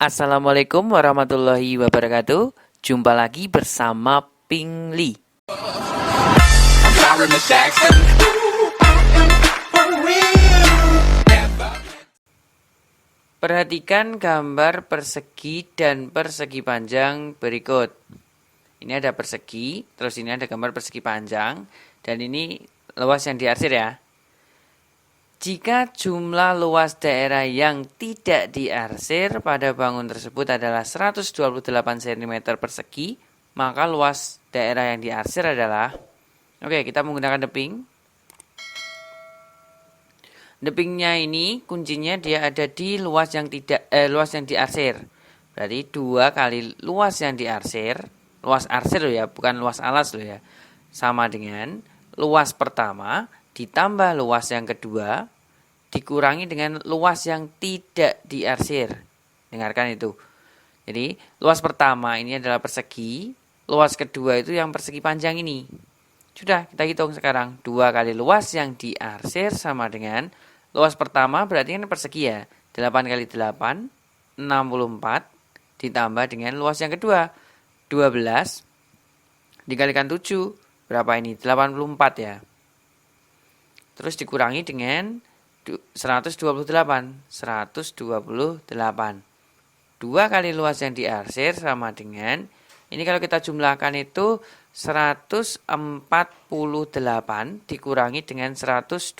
Assalamualaikum warahmatullahi wabarakatuh. Jumpa lagi bersama Ping Li. Perhatikan gambar persegi dan persegi panjang berikut. Ini ada persegi, terus ini ada gambar persegi panjang, dan ini luas yang diarsir ya. Jika jumlah luas daerah yang tidak diarsir pada bangun tersebut adalah 128 cm persegi, maka luas daerah yang diarsir adalah, oke, kita menggunakan deping. Depingnya ini kuncinya dia ada di luas yang diarsir. Berarti 2 kali luas yang diarsir, luas arsir loh ya, bukan luas alas loh ya. Sama dengan luas pertama ditambah luas yang kedua dikurangi dengan luas yang tidak diarsir. Dengarkan itu. Jadi, luas pertama ini adalah persegi, luas kedua itu yang persegi panjang ini. Sudah, kita hitung sekarang. 2 kali luas yang diarsir sama dengan luas pertama berarti kan persegi ya. 8 kali 8, 64 ditambah dengan luas yang kedua, 12 dikalikan 7, berapa ini? 84 ya. Terus dikurangi dengan 128. 2 kali luas yang diarsir sama dengan, ini kalau kita jumlahkan itu 148 dikurangi dengan 128.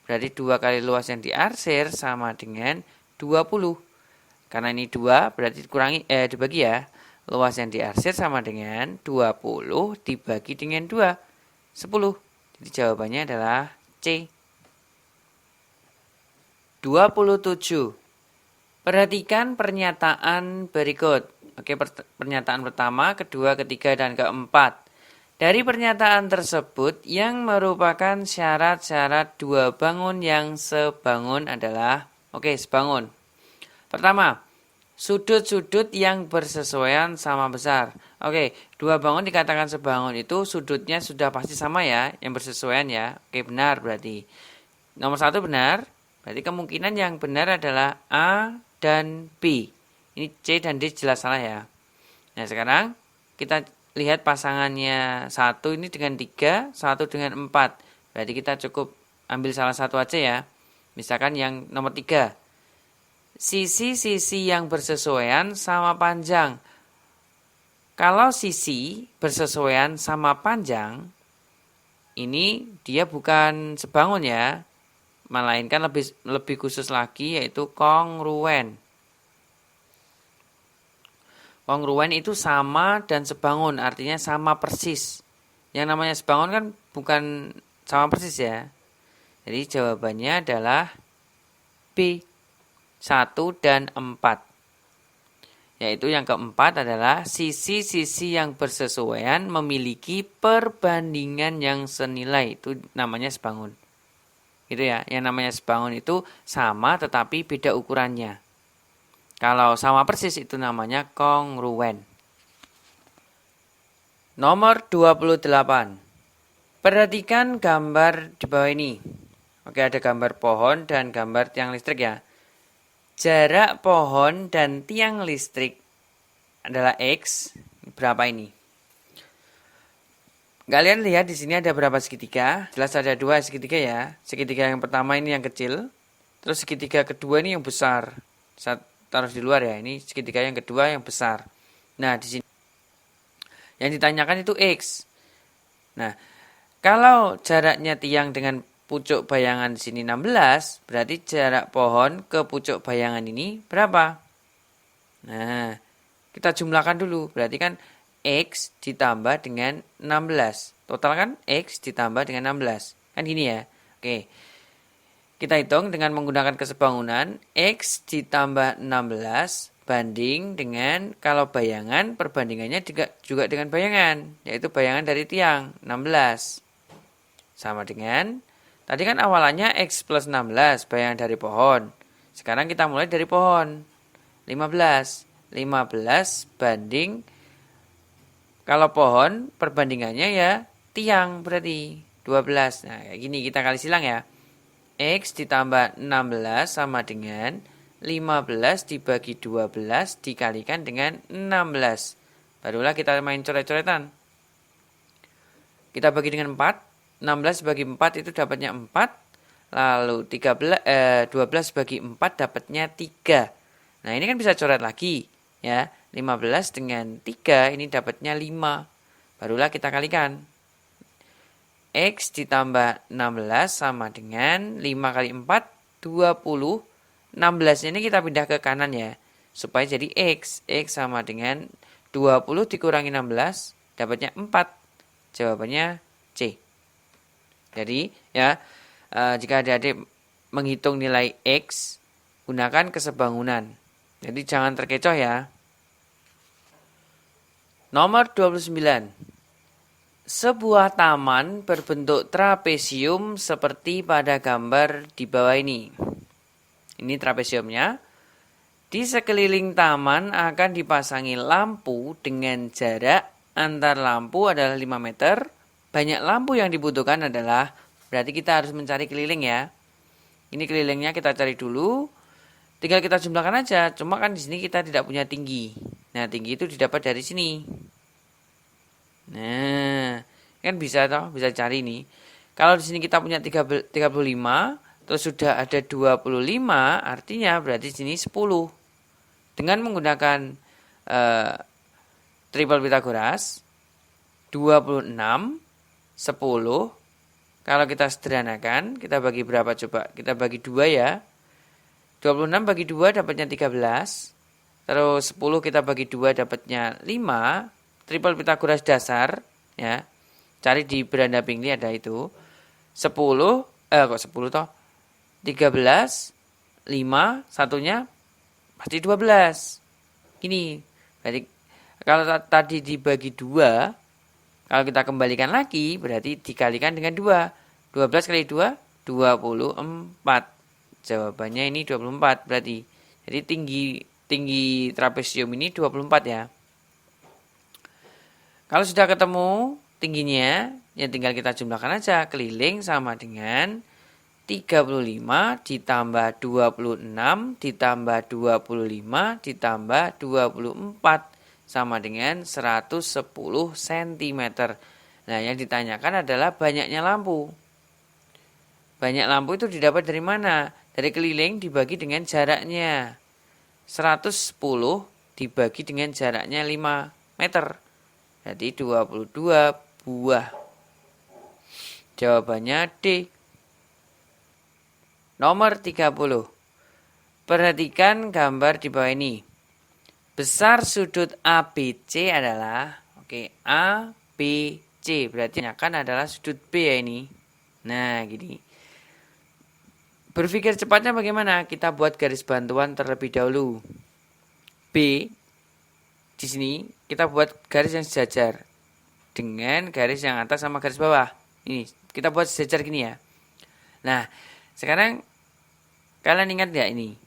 Berarti 2 kali luas yang diarsir sama dengan 20. Karena ini 2 berarti dibagi ya. Luas yang diarsir sama dengan 20 dibagi dengan 2, 10. Jadi jawabannya adalah C. 27. Perhatikan pernyataan berikut. Oke, pernyataan pertama, kedua, ketiga, dan keempat. Dari pernyataan tersebut yang merupakan syarat-syarat dua bangun yang sebangun adalah, oke, sebangun. Pertama, sudut-sudut yang bersesuaian sama besar. Oke, dua bangun dikatakan sebangun itu sudutnya sudah pasti sama ya, yang bersesuaian ya. Oke, benar berarti. Nomor 1 benar. Berarti kemungkinan yang benar adalah A dan B. Ini C dan D jelas salah ya. Nah sekarang kita lihat pasangannya 1 ini dengan 3, 1 dengan 4. Berarti kita cukup ambil salah satu aja ya. Misalkan yang nomor 3. Sisi-sisi yang bersesuaian sama panjang. Kalau sisi bersesuaian sama panjang, ini dia bukan sebangun ya. Melainkan lebih khusus lagi yaitu kongruen. Kongruen itu sama dan sebangun, artinya sama persis. Yang namanya sebangun kan bukan sama persis ya. Jadi jawabannya adalah B, 1 dan 4. Yaitu yang keempat adalah sisi-sisi yang bersesuaian memiliki perbandingan yang senilai. Itu namanya sebangun. Gitu ya, yang namanya sebangun itu sama tetapi beda ukurannya. Kalau sama persis itu namanya kongruen. Nomor 28. Perhatikan gambar di bawah ini. Oke, ada gambar pohon dan gambar tiang listrik ya. Jarak pohon dan tiang listrik adalah X. Berapa ini? Kalian lihat di sini ada berapa segitiga? Jelas ada 2 segitiga ya. Segitiga yang pertama ini yang kecil. Terus segitiga kedua ini yang besar. Saya taruh di luar ya. Ini segitiga yang kedua yang besar. Nah, di sini yang ditanyakan itu X. Nah, kalau jaraknya tiang dengan pucuk bayangan di sini 16, berarti jarak pohon ke pucuk bayangan ini berapa? Nah, kita jumlahkan dulu. Berarti kan X ditambah dengan 16. Total kan X ditambah dengan 16. Kan gini ya. Oke. Kita hitung dengan menggunakan kesebangunan. X ditambah 16 banding dengan, kalau bayangan, perbandingannya juga dengan bayangan. Yaitu bayangan dari tiang, 16. Sama dengan, tadi kan awalannya X plus 16, bayangan dari pohon. Sekarang kita mulai dari pohon. 15. 15 banding, kalau pohon perbandingannya ya tiang berarti 12. Nah, kayak gini kita kali silang ya. X ditambah 16 sama dengan 15 dibagi 12 dikalikan dengan 16. Barulah kita main coret-coretan. Kita bagi dengan 4. 16 bagi 4 itu dapatnya 4. Lalu 12 bagi 4 dapatnya 3. Nah, ini kan bisa coret lagi. Ya, 15 dengan 3 ini dapatnya 5. Barulah kita kalikan. X ditambah 16 sama dengan 5 kali 4, 20. 16 ini kita pindah ke kanan ya. Supaya jadi X. X sama dengan 20 dikurangi 16, dapatnya 4. Jawabannya C. Jadi ya, jika adik-adik menghitung nilai X, gunakan kesebangunan. Jadi jangan terkecoh ya. Nomor 29. Sebuah taman berbentuk trapesium seperti pada gambar di bawah ini. Ini trapesiumnya. Di sekeliling taman akan dipasangi lampu dengan jarak antar lampu adalah 5 meter. Banyak lampu yang dibutuhkan adalah, berarti kita harus mencari keliling ya. Ini kelilingnya kita cari dulu. Tinggal kita jumlahkan aja. Cuma kan di sini kita tidak punya tinggi. Nah, tinggi itu didapat dari sini. Nah, kan bisa toh, bisa cari nih. Kalau di sini kita punya 35, terus sudah ada 25, artinya berarti di sini 10. Dengan menggunakan triple Pythagoras, 26, 10. Kalau kita sederhanakan, kita bagi berapa coba? Kita bagi 2 ya. 26 bagi 2 dapatnya 13. Terus 10 kita bagi 2 dapatnya 5. Triple Pythagoras dasar ya. Cari di beranda Pinggli ada itu. 10 kok 10 toh? 13 5 satunya pasti 12. Gini. Berarti kalau tadi dibagi 2, kalau kita kembalikan lagi berarti dikalikan dengan 2. 12 kali 2 24. Jawabannya ini 24 berarti. Jadi tinggi trapesium ini 24 ya. Kalau sudah ketemu tingginya, ya tinggal kita jumlahkan aja. Keliling sama dengan 35 ditambah 26 ditambah 25 ditambah 24 sama dengan 110 cm. Nah, yang ditanyakan adalah banyaknya lampu. Banyak lampu itu didapat dari mana? Dari keliling dibagi dengan jaraknya. 110 dibagi dengan jaraknya 5 meter. Jadi 22 buah. Jawabannya D. Nomor 30. Perhatikan gambar di bawah ini. Besar sudut ABC adalah ABC. Berarti akan adalah sudut B ya ini. Nah, gini. Berpikir cepatnya bagaimana? Kita buat garis bantuan terlebih dahulu. B di sini kita buat garis yang sejajar dengan garis yang atas sama garis bawah. Ini kita buat sejajar gini ya. Nah, sekarang kalian ingat nggak ini?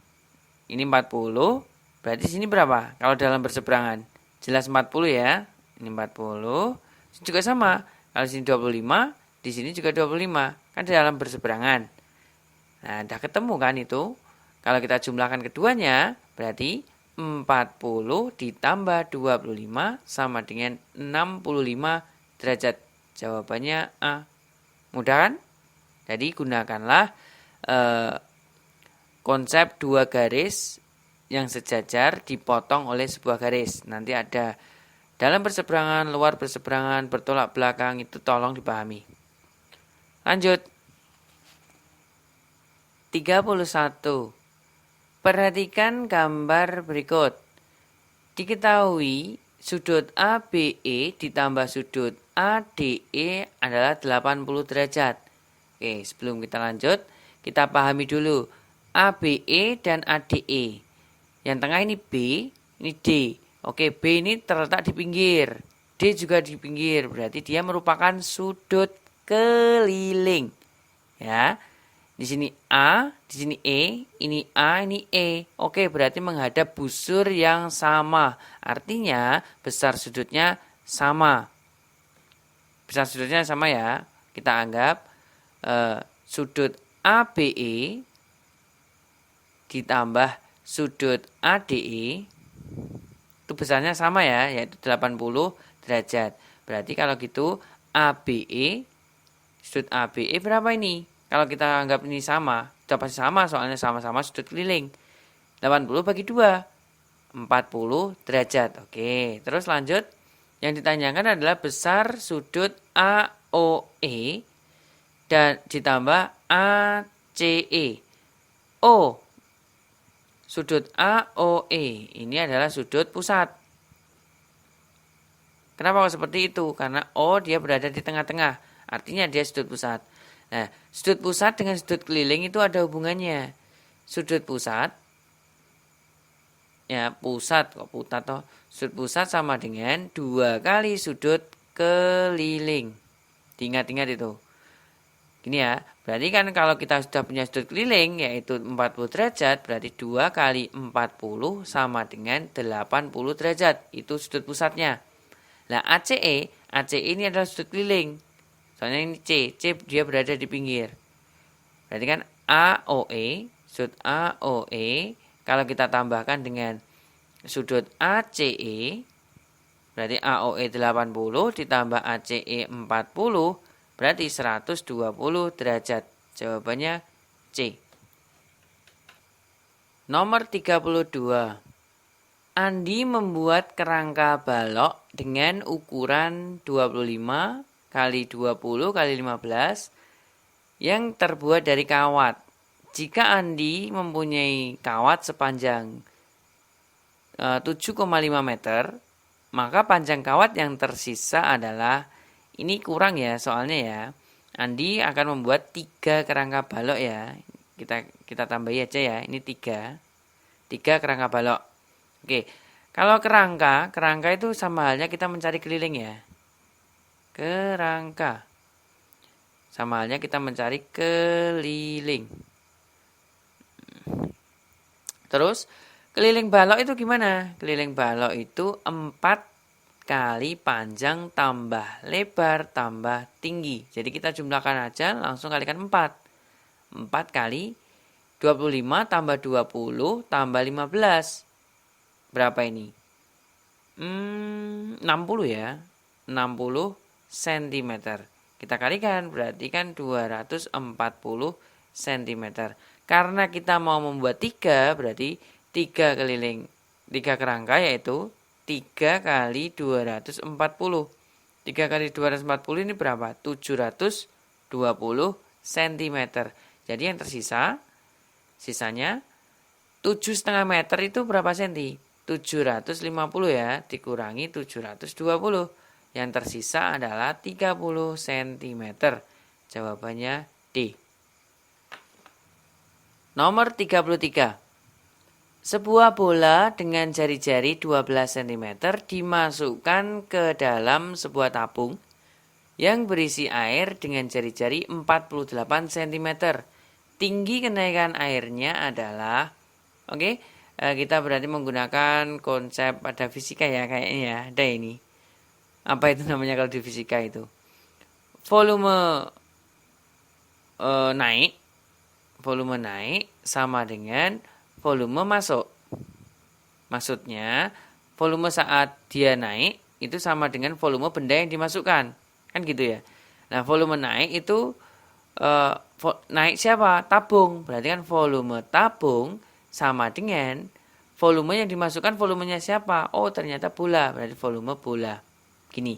Ini 40, berarti sini berapa? Kalau dalam berseberangan, jelas 40 ya. Ini 40, ini juga sama. Kalau sini 25, di sini juga 25. Kan dalam berseberangan. Nah, udah ketemu kan itu? Kalau kita jumlahkan keduanya, berarti 40 ditambah 25 sama dengan 65 derajat. Jawabannya A. Mudah kan? Jadi gunakanlah konsep dua garis yang sejajar dipotong oleh sebuah garis. Nanti ada dalam berseberangan, luar berseberangan, bertolak belakang, itu tolong dipahami. Lanjut. 31. Perhatikan gambar berikut. Diketahui sudut ABE ditambah sudut ADE adalah 80 derajat. Oke, sebelum kita lanjut, kita pahami dulu ABE dan ADE. Yang tengah ini B, ini D. Oke, B ini terletak di pinggir. D juga di pinggir, berarti dia merupakan sudut keliling. Ya. Di sini A, di sini E, ini A, ini E. Oke, berarti menghadap busur yang sama. Artinya besar sudutnya sama. Besar sudutnya sama ya. Kita anggap sudut ABE ditambah sudut ADE itu besarnya sama ya, yaitu 80 derajat. Berarti kalau gitu ABE, sudut ABE berapa ini? Kalau kita anggap ini sama, sudah pasti sama soalnya sama-sama sudut keliling. 80 bagi 2, 40 derajat. Oke, terus lanjut. Yang ditanyakan adalah besar sudut AOE dan ditambah ACE. O, sudut AOE ini adalah sudut pusat. Kenapa kok seperti itu? Karena O dia berada di tengah-tengah. Artinya dia sudut pusat. Nah, sudut pusat dengan sudut keliling itu ada hubungannya. Sudut pusat, ya pusat kok putat toh. Sudut pusat sama dengan 2 kali sudut keliling. Diingat-ingat itu. Gini ya, berarti kan kalau kita sudah punya sudut keliling yaitu 40 derajat, berarti 2 kali 40 sama dengan 80 derajat. Itu sudut pusatnya. Nah, ACE ini adalah sudut keliling. Soalnya ini C dia berada di pinggir. Berarti kan AOE, sudut AOE, kalau kita tambahkan dengan sudut ACE, berarti AOE 80 ditambah ACE 40, berarti 120 derajat. Jawabannya C. Nomor 32. Andi membuat kerangka balok dengan ukuran 25 kali 20 kali 15 yang terbuat dari kawat. Jika Andi mempunyai kawat sepanjang 7,5 meter, maka panjang kawat yang tersisa adalah, ini kurang ya soalnya ya. Andi akan membuat 3 kerangka balok ya. Kita tambahi aja ya. Ini 3 kerangka balok. Oke. Kalau kerangka itu sama halnya kita mencari keliling ya. Kerangka. Sama halnya kita mencari keliling. Terus keliling balok itu gimana? Keliling balok itu 4 kali panjang tambah lebar tambah tinggi. Jadi kita jumlahkan aja, langsung kalikan 4. 4 kali 25 tambah 20 tambah 15. Berapa ini? 60 ya. 60 cm. Kita kalikan, berarti kan 240 cm. Karena kita mau membuat 3, berarti 3 kerangka yaitu 3 kali 240. 3 kali 240 ini berapa? 720 cm. Jadi yang sisanya 7,5 meter itu berapa senti? 750 ya, dikurangi 720. Yang tersisa adalah 30 cm. Jawabannya D. Nomor 33. Sebuah bola dengan jari-jari 12 cm dimasukkan ke dalam sebuah tabung yang berisi air dengan jari-jari 48 cm. Tinggi kenaikan airnya adalah, kita berarti menggunakan konsep pada fisika ya kayaknya ya, ada ini. Apa itu namanya kalau di fisika itu? Volume naik sama dengan volume masuk. Maksudnya, volume saat dia naik itu sama dengan volume benda yang dimasukkan. Kan gitu ya. Nah, volume naik itu naik siapa? Tabung. Berarti kan volume tabung sama dengan volume yang dimasukkan, volumenya siapa? Oh, ternyata bola. Berarti volume bola. Gini.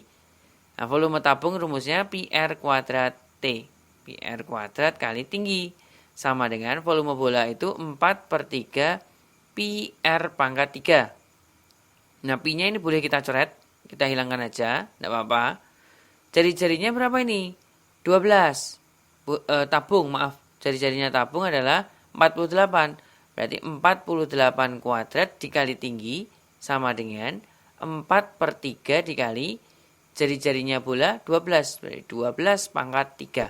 Nah, volume tabung rumusnya PR kuadrat T. PR kuadrat kali tinggi. Sama dengan volume bola itu 4/3 PR pangkat 3. Nah, pi-nya ini boleh kita coret. Kita hilangkan aja, tidak apa-apa. Jari-jarinya berapa ini? 12. Jari-jarinya tabung adalah 48. Berarti 48 kuadrat dikali tinggi sama dengan 4/3 dikali jari-jarinya bola 12. Berarti 12 pangkat 3.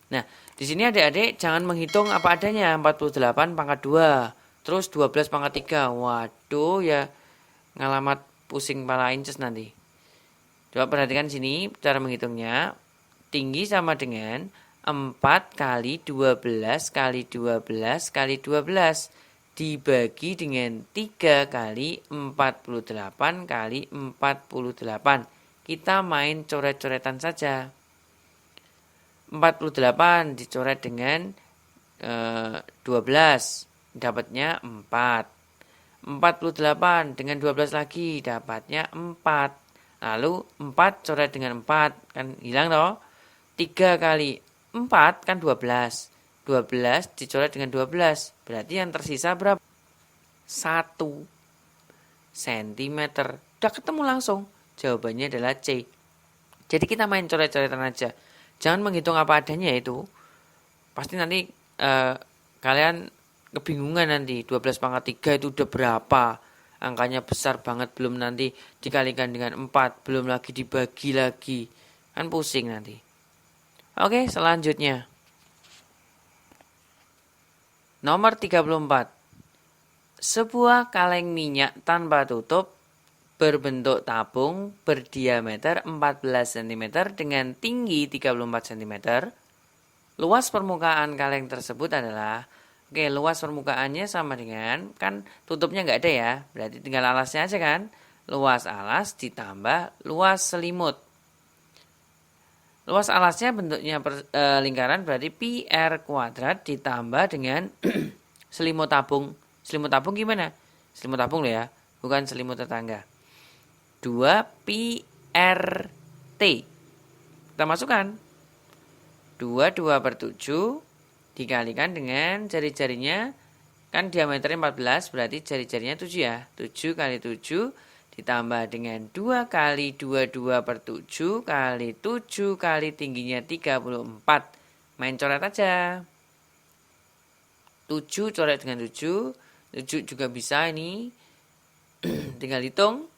Nah, di sini adik-adik jangan menghitung apa adanya. 48 pangkat 2. Terus 12 pangkat 3. Waduh ya, ngalamat pusing kepala inces nanti. Coba perhatikan sini cara menghitungnya. Tinggi sama dengan 4 kali 12 kali 12 kali 12. dibagi dengan 3 kali 48 kali 48. Kita main coret-coretan saja. 48 dicoret dengan 12, dapatnya 4. 48 dengan 12 lagi, dapatnya 4. Lalu 4 coret dengan 4, kan hilang toh. 3 kali 4 kan 12. 12 dicoret dengan 12. Berarti yang tersisa berapa? 1 cm. Udah ketemu langsung. Jawabannya adalah C. Jadi kita main coret-coretan aja. Jangan menghitung apa adanya itu. Pasti nanti kalian kebingungan nanti. 12 pangkat 3 itu udah berapa? Angkanya besar banget. Belum nanti dikalikan dengan 4. Belum lagi dibagi lagi. Kan pusing nanti. Oke, selanjutnya. Nomor 34. Sebuah kaleng minyak tanpa tutup berbentuk tabung berdiameter 14 cm dengan tinggi 34 cm. Luas permukaan kaleng tersebut adalah, luas permukaannya sama dengan, kan tutupnya nggak ada ya, berarti tinggal alasnya aja kan. Luas alas ditambah luas selimut. Luas alasnya bentuknya lingkaran, berarti pi r kuadrat ditambah dengan selimut tabung. Selimut tabung gimana? Selimut tabung loh ya, bukan selimut tetangga. 2 pi r t. Kita masukkan. 2/7 dikalikan dengan jari-jarinya, kan diameternya 14, berarti jari-jarinya 7 ya. 7 kali 7 ditambah dengan 2 kali 2/7 kali 7 kali tingginya 34. Main coret aja. 7 coret dengan 7. 7 juga bisa ini. Tinggal hitung.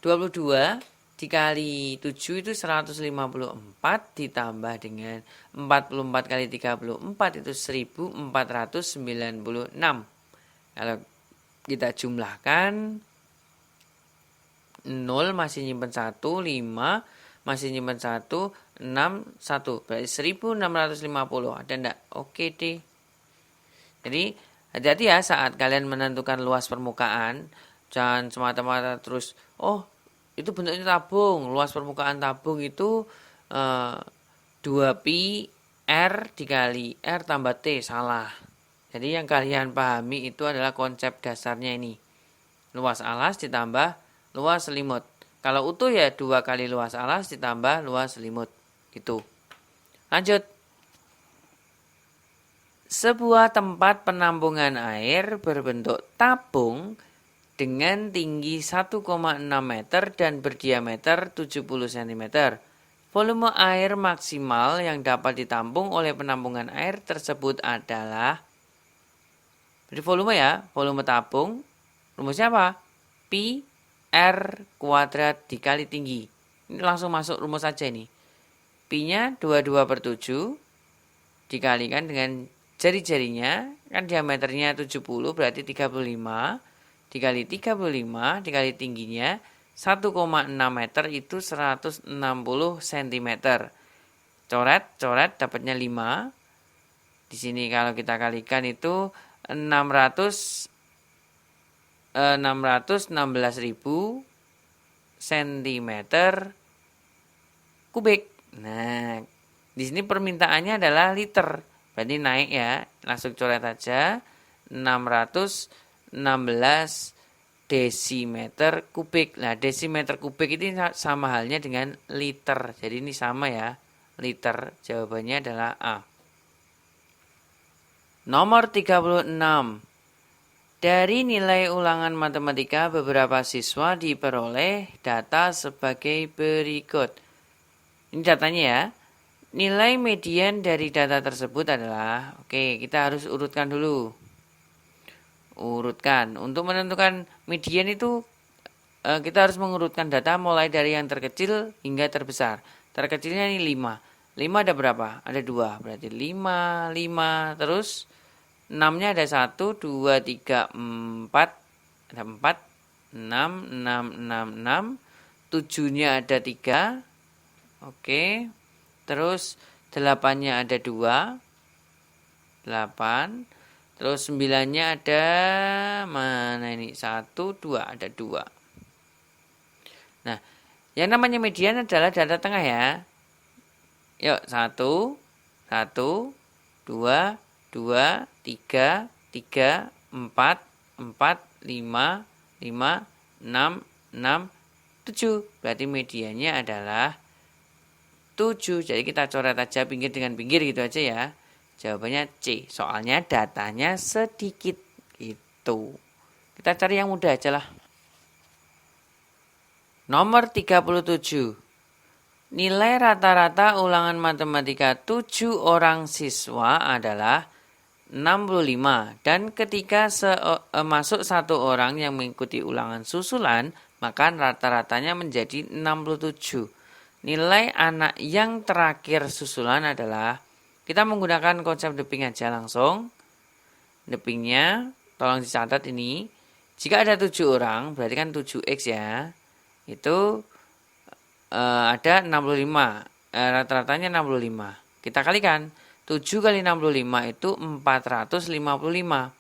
22 dikali 7 itu 154 ditambah dengan 44 kali 34 itu 1496. Kalau kita jumlahkan, 0 masih nyimpen 1, 5 masih nyimpen 1, 6, 1. Berarti 1650. Ada enggak? Oke deh. Jadi hati-hati ya saat kalian menentukan luas permukaan. Jangan semata-mata terus, oh itu bentuknya tabung. Luas permukaan tabung itu 2 pi r dikali r tambah t. Salah. Jadi yang kalian pahami itu adalah konsep dasarnya ini. Luas alas ditambah luas selimut. Kalau utuh ya 2 kali luas alas ditambah luas selimut. Gitu. Lanjut. Sebuah tempat penampungan air berbentuk tabung dengan tinggi 1,6 meter dan berdiameter 70 cm. Volume air maksimal yang dapat ditampung oleh penampungan air tersebut adalah, jadi volume ya, volume tabung, rumusnya apa? Pi R kuadrat dikali tinggi. Ini langsung masuk rumus saja ini. Pi-nya 22/7 dikalikan dengan jari-jarinya, kan diameternya 70 berarti 35, dikali 35 dikali tingginya 1,6 meter itu 160 cm. Coret dapatnya 5. Di sini kalau kita kalikan itu 616.000 cm kubik. Nah, di sini permintaannya adalah liter. Berarti naik ya. Langsung coret aja. 616 desimeter kubik. Nah, desimeter kubik ini sama halnya dengan liter. Jadi ini sama ya. Liter. Jawabannya adalah A. Nomor 36. Dari nilai ulangan matematika beberapa siswa diperoleh data sebagai berikut. Ini datanya ya. Nilai median dari data tersebut adalah, kita harus urutkan dulu. Urutkan. Untuk menentukan median itu kita harus mengurutkan data mulai dari yang terkecil hingga terbesar. Terkecilnya ini 5. 5 ada berapa? Ada 2. Berarti 5, 5, terus 6-nya ada 1, 2, 3, 4. Ada 4, 6, 6, 6, 6. 7-nya ada 3. Terus 8-nya ada 2. 8. Terus 9-nya ada mana ini? 1, 2, ada 2. Nah, yang namanya median adalah data tengah ya. Yuk, 1, 1, 2, 2, 3, 3, 4, 4, 5, 5, 6, 6, 7. Berarti mediannya adalah 7. Jadi kita coret aja pinggir dengan pinggir gitu aja ya. Jawabannya C. Soalnya datanya sedikit gitu. Kita cari yang mudah aja lah. Nomor 37. Nilai rata-rata ulangan matematika 7 orang siswa adalah 65. Dan ketika masuk 1 orang yang mengikuti ulangan susulan, maka rata-ratanya menjadi 67. Nilai anak yang terakhir susulan adalah, kita menggunakan konsep deping aja langsung. Depingnya, tolong dicatat ini. Jika ada 7 orang, berarti kan 7X ya. Itu ada 65. Rata-ratanya 65. Kita kalikan. 7 kali 65 itu 455.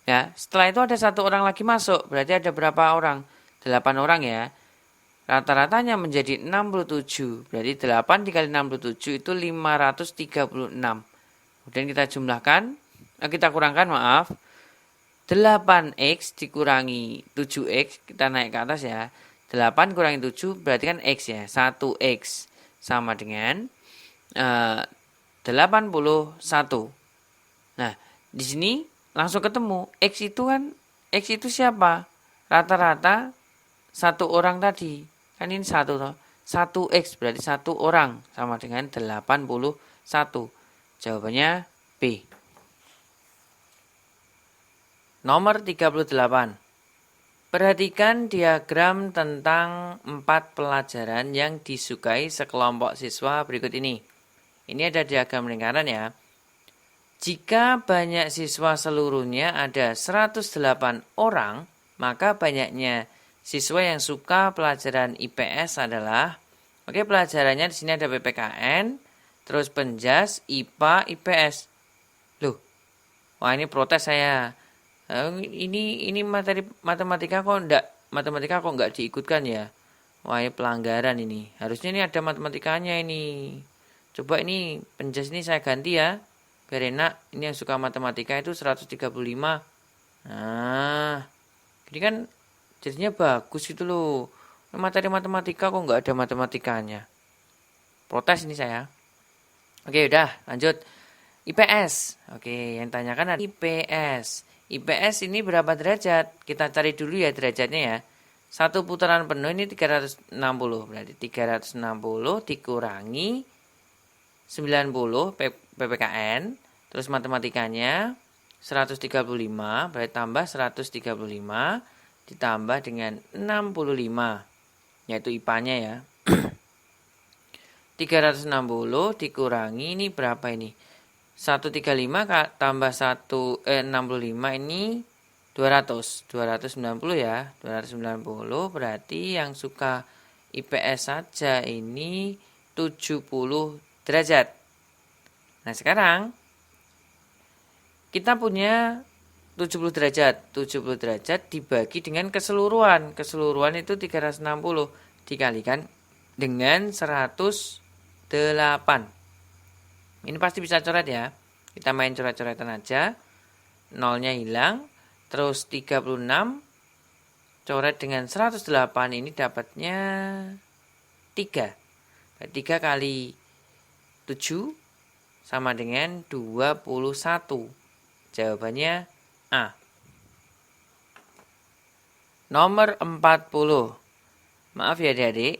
Ya, setelah itu ada 1 orang lagi masuk. Berarti ada berapa orang? 8 orang ya. Rata-ratanya menjadi 67. Berarti 8 dikali 67 itu 536. Kemudian kita jumlahkan. Kita kurangkan, maaf. 8X dikurangi 7X. Kita naik ke atas ya. 8 kurangi 7 berarti kan X ya. 1X sama dengan 81. Nah, di sini langsung ketemu. X itu siapa? Rata-rata 1 orang tadi. Kan ini 1 toh. 1X berarti 1 orang sama dengan 81. Jawabannya B. Nomor 38. Perhatikan diagram tentang 4 pelajaran yang disukai sekelompok siswa berikut ini. Ini ada diagram lingkaran ya. Jika banyak siswa seluruhnya ada 108 orang, maka banyaknya siswa yang suka pelajaran IPS adalah, oke, pelajarannya di sini ada PPKN, terus Penjas, IPA, IPS. Loh, wah ini protes saya. Ini materi matematika kok enggak diikutkan ya? Wah, ini pelanggaran ini. Harusnya ini ada matematikanya ini. Coba ini Penjas ini saya ganti ya. Biar enak. Ini yang suka matematika itu 135. Nah, ini kan jadinya bagus gitu loh. Materi matematika kok enggak ada matematikanya? Protes ini saya. Oke, udah lanjut. IPS. Oke, yang tanyakan ada IPS. IPS ini berapa derajat? Kita cari dulu ya derajatnya ya. 1 putaran penuh ini 360. Berarti 360 dikurangi 90 PPKN. Terus matematikanya 135. Berarti tambah 135. Ditambah dengan 65. Yaitu IPA-nya ya. 360 dikurangi ini berapa ini? 135 tambah 65 ini 290 ya. 290 berarti yang suka IPS saja ini 70 derajat. Nah, sekarang kita punya 70 derajat. 70 derajat dibagi dengan keseluruhan. Keseluruhan itu 360 dikalikan dengan 108. Ini pasti bisa coret ya. Kita main coret-coretan aja. Nolnya hilang. Terus 36. Coret dengan 108 ini dapatnya 3. 3 kali 7 sama dengan 21. Jawabannya A. Nomor 40. Maaf ya adik-adik.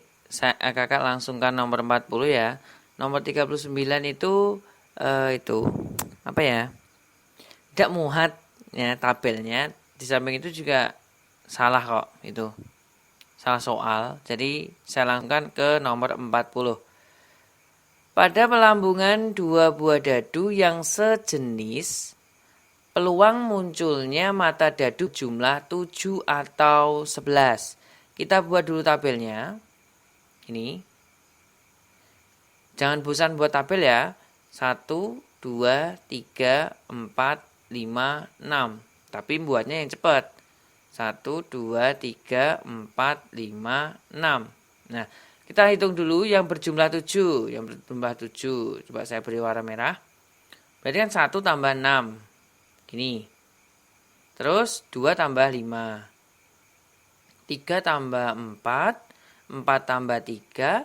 Kakak langsungkan nomor 40 ya. Nomor 39 itu apa ya? Tidak muat ya tabelnya. Di samping itu juga salah kok itu. Salah soal. Jadi saya langsungkan ke nomor 40. Pada pelambungan 2 buah dadu yang sejenis, peluang munculnya mata dadu jumlah 7 atau 11. Kita buat dulu tabelnya. Ini. Jangan bosan buat tabel ya. 1, 2, 3, 4, 5, 6. Tapi buatnya yang cepat. 1, 2, 3, 4, 5, 6. Nah, kita hitung dulu yang berjumlah 7. Yang berjumlah 7. Coba saya beri warna merah. Berarti kan 1 tambah 6. Gini. Terus 2 tambah 5. 3 tambah 4. 4 tambah 3.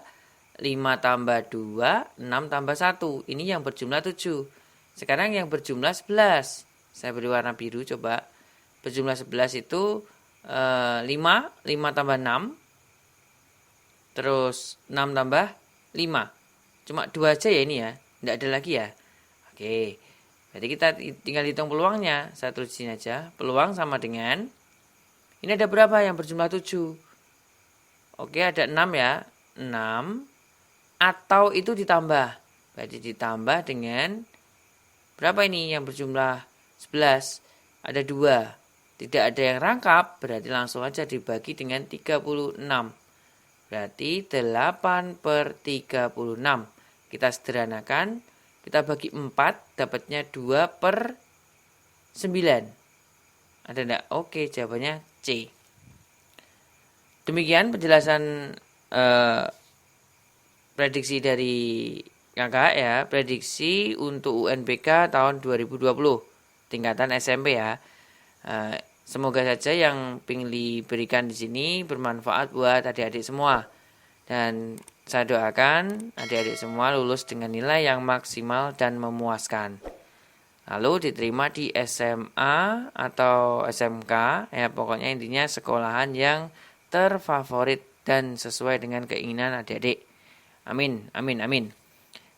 5 tambah 2. 6 tambah 1. Ini yang berjumlah 7. Sekarang yang berjumlah 11. Saya beri warna biru coba. Berjumlah 11 itu 5. 5 tambah 6. Terus 6 tambah 5. Cuma 2 aja ya ini ya. Tidak ada lagi ya. Oke. Berarti kita tinggal hitung peluangnya. Saya tulisin aja. Peluang sama dengan. Ini ada berapa yang berjumlah 7? Oke, ada 6 ya. 6. Atau itu ditambah. Berarti ditambah dengan. Berapa ini yang berjumlah 11? Ada 2. Tidak ada yang rangkap. Berarti langsung aja dibagi dengan 36. Berarti 8/36. Kita sederhanakan. Kita bagi 4. Dapatnya 2/9. Ada enggak? Oke, jawabannya C. Demikian penjelasan prediksi dari kakak ya. Prediksi untuk UNBK tahun 2020. Tingkatan SMP ya. Semoga saja yang ingin diberikan di sini bermanfaat buat adik-adik semua. Dan saya doakan adik-adik semua lulus dengan nilai yang maksimal dan memuaskan. Lalu diterima di SMA atau SMK, ya pokoknya intinya sekolahan yang terfavorit dan sesuai dengan keinginan adik-adik. Amin, amin, amin.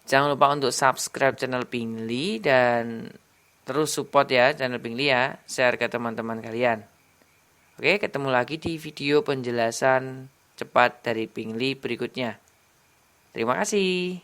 Jangan lupa untuk subscribe channel Pingli dan terus support ya channel Pingli ya, share ke teman-teman kalian. Oke, ketemu lagi di video penjelasan cepat dari Pingli berikutnya. Terima kasih.